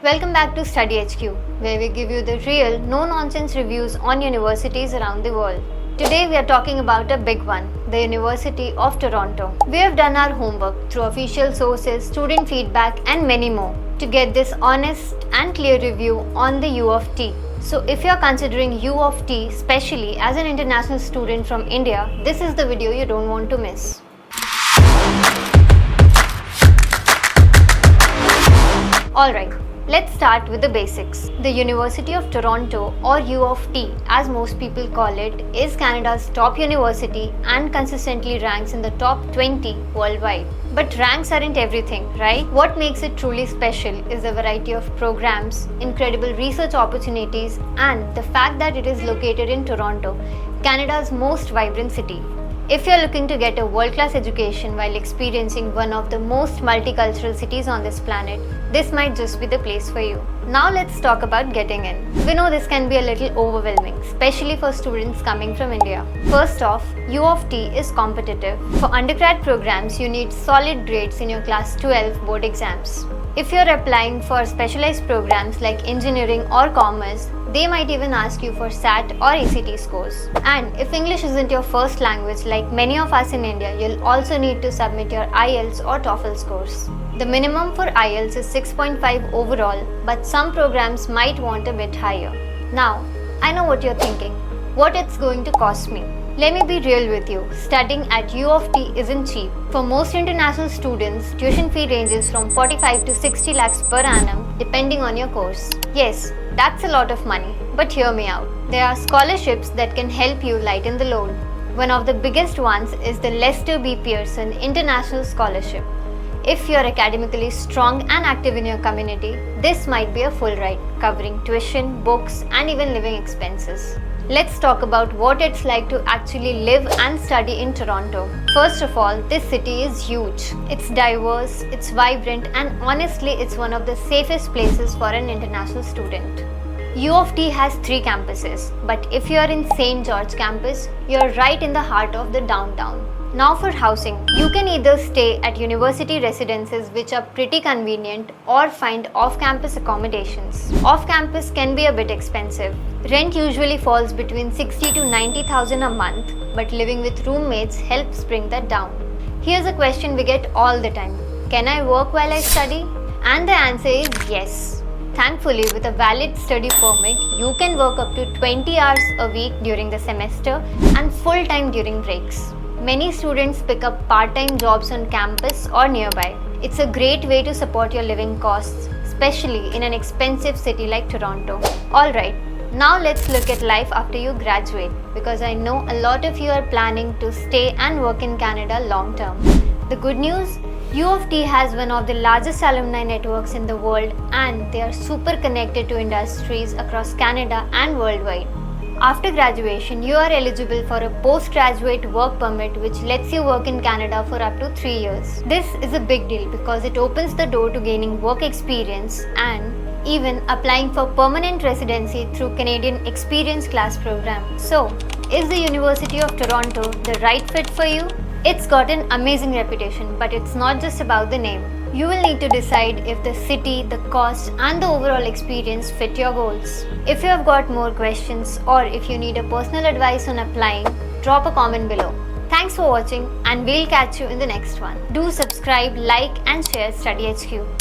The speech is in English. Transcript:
Welcome back to StudyHQ, where we give you the real, no-nonsense reviews on universities around the world. Today we are talking about a big one, the University of Toronto. We have done our homework through official sources, student feedback and many more to get this honest and clear review on the U of T. So if you are considering U of T, especially as an international student from India, this is the video you don't want to miss. Alright. Let's start with the basics. The University of Toronto, or U of T as most people call it, is Canada's top university and consistently ranks in the top 20 worldwide. But ranks aren't everything, right? What makes it truly special is the variety of programs, incredible research opportunities, and the fact that it is located in Toronto, Canada's most vibrant city. If you're looking to get a world-class education while experiencing one of the most multicultural cities on this planet, this might just be the place for you. Now let's talk about getting in. We know this can be a little overwhelming, especially for students coming from India. First off, U of T is competitive. For undergrad programs, you need solid grades in your class 12 board exams. If you're applying for specialized programs like engineering or commerce, they might even ask you for SAT or ACT scores. And if English isn't your first language, like many of us in India, you'll also need to submit your IELTS or TOEFL scores. The minimum for IELTS is 6.5 overall, but some programs might want a bit higher. Now, I know what you're thinking. What it's going to cost me? Let me be real with you, studying at U of T isn't cheap. For most international students, tuition fee ranges from 45 to 60 lakhs per annum, depending on your course. Yes, that's a lot of money, but hear me out. There are scholarships that can help you lighten the load. One of the biggest ones is the Lester B. Pearson International Scholarship. If you're academically strong and active in your community, this might be a full ride, covering tuition, books, and even living expenses. Let's talk about what it's like to actually live and study in Toronto. First of all, this city is huge. It's diverse, it's vibrant, and honestly, it's one of the safest places for an international student. U of T has 3 campuses, but if you are in St. George campus, you're right in the heart of the downtown. Now for housing, you can either stay at university residences, which are pretty convenient, or find off-campus accommodations. Off-campus can be a bit expensive. Rent usually falls between 60 to 90,000 a month, but living with roommates helps bring that down. Here's a question we get all the time. Can I work while I study? And the answer is yes. Thankfully, with a valid study permit, you can work up to 20 hours a week during the semester and full-time during breaks. Many students pick up part-time jobs on campus or nearby. It's a great way to support your living costs, especially in an expensive city like Toronto. Alright, now let's look at life after you graduate, because I know a lot of you are planning to stay and work in Canada long term. The good news? U of T has one of the largest alumni networks in the world, and they are super connected to industries across Canada and worldwide. After graduation, you are eligible for a postgraduate work permit, which lets you work in Canada for up to 3 years. This is a big deal because it opens the door to gaining work experience and even applying for permanent residency through Canadian Experience Class program. So, is the University of Toronto the right fit for you? It's got an amazing reputation, but it's not just about the name. You will need to decide if the city, the cost, and the overall experience fit your goals. If you have got more questions or if you need a personal advice on applying, drop a comment below. Thanks for watching, and we'll catch you in the next one. Do subscribe, like, and share StudyHQ.